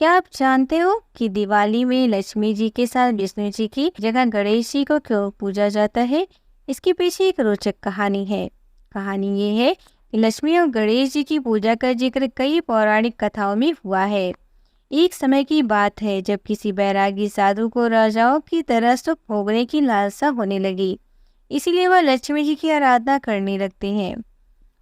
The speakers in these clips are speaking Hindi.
क्या आप जानते हो कि दिवाली में लक्ष्मी जी के साथ विष्णु जी की जगह गणेश जी को क्यों पूजा जाता है? इसके पीछे एक रोचक कहानी है। कहानी ये है कि लक्ष्मी और गणेश जी की पूजा का जिक्र कई पौराणिक कथाओं में हुआ है। एक समय की बात है जब किसी बैरागी साधु को राजाओं की तरह सुख भोगने की लालसा होने लगी। इसीलिए वह लक्ष्मी जी की आराधना करने लगते हैं।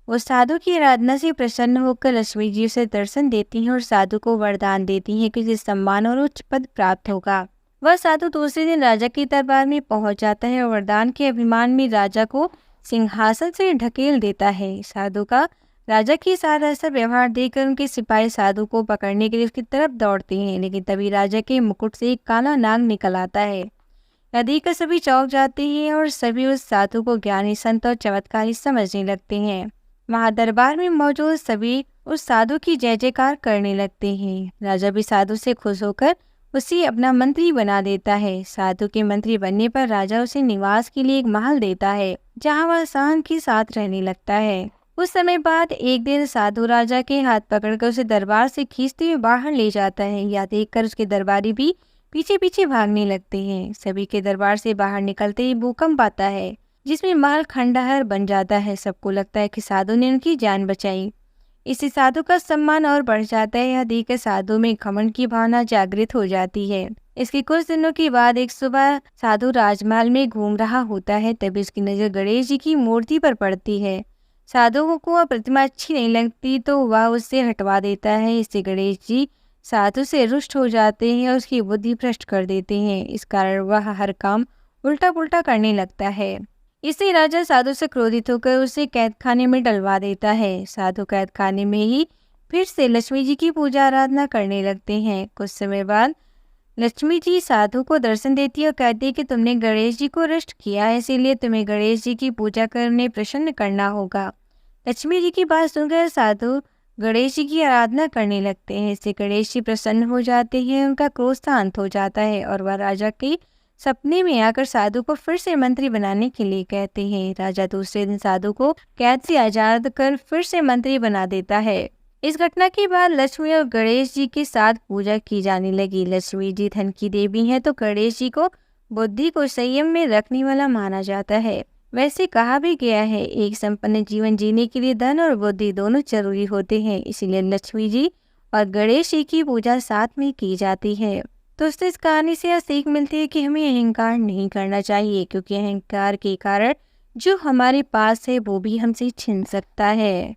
वो साधु की आराधना से प्रसन्न होकर लक्ष्मी जी उसे दर्शन देती हैं और साधु को वरदान देती हैं कि उसे सम्मान और उच्च पद प्राप्त होगा। वह साधु दूसरे दिन राजा के दरबार में पहुंच जाता है और वरदान के अभिमान में राजा को सिंहासन से ढकेल देता है। साधु का राजा के साथ ऐसा व्यवहार देखकर उनके सिपाही साधु को पकड़ने के लिए उसकी तरफ दौड़ते हैं, लेकिन तभी राजा के मुकुट से एक काला नाग निकल आता है। यह देखकर सभी चौंक जाते हैं और सभी उस साधु को ज्ञानी संत और चमत्कारी समझने लगते हैं। वहां दरबार में मौजूद सभी उस साधु की जय जयकार करने लगते हैं। राजा भी साधु से खुश होकर उसे अपना मंत्री बना देता है। साधु के मंत्री बनने पर राजा उसे निवास के लिए एक महल देता है, जहां वह शान के साथ रहने लगता है। कुछ समय बाद एक दिन साधु राजा के हाथ पकड़कर उसे दरबार से खींचते हुए बाहर ले जाता है। यह देखकर उसके दरबारी भी पीछे पीछे भागने लगते हैं। सभी के दरबार से बाहर निकलते ही भूकंप आता है, जिसमें महल खंडहर बन जाता है। सबको लगता है कि साधु ने उनकी जान बचाई। इससे साधु का सम्मान और बढ़ जाता है। यह देखकर साधु में घमंड की भावना जागृत हो जाती है। इसके कुछ दिनों के बाद एक सुबह साधु राजमहल में घूम रहा होता है, तभी उसकी नजर गणेश जी की मूर्ति पर पड़ती है। साधु को वह प्रतिमा अच्छी नहीं लगती तो वह उससे हटवा देता है। इससे गणेश जी साधु से रुष्ट हो जाते हैं और उसकी बुद्धि भ्रष्ट कर देते हैं। इस कारण वह हर काम उल्टा पुल्टा करने लगता है। इससे राजा साधु से क्रोधित होकर उसे कैदखाने में डलवा देता है। साधु कैदखाने में ही फिर से लक्ष्मी जी की पूजा आराधना करने लगते हैं। कुछ समय बाद लक्ष्मी जी साधु को दर्शन देती है और कहती है कि तुमने गणेश जी को रुष्ट किया है, इसीलिए तुम्हें गणेश जी की पूजा करने प्रसन्न करना होगा। लक्ष्मी जी की बात सुनकर साधु गणेश जी की आराधना करने लगते हैं। इससे गणेश जी प्रसन्न हो जाते हैं, उनका क्रोध शांत हो जाता है और वह राजा के सपने में आकर साधु को फिर से मंत्री बनाने के लिए कहते हैं। राजा दूसरे दिन साधु को कैद से आजाद कर फिर से मंत्री बना देता है। इस घटना के बाद लक्ष्मी और गणेश जी के साथ पूजा की जाने लगी। लक्ष्मी जी धन की देवी हैं तो गणेश जी को बुद्धि को संयम में रखने वाला माना जाता है। वैसे कहा भी गया है, एक संपन्न जीवन जीने के लिए धन और बुद्धि दोनों जरूरी होते हैं, इसीलिए लक्ष्मी जी और गणेश जी की पूजा साथ में की जाती है। दोस्तों, इस कहानी से यह सीख मिलती है कि हमें अहंकार नहीं करना चाहिए, क्योंकि अहंकार के कारण जो हमारे पास है वो भी हमसे छिन सकता है।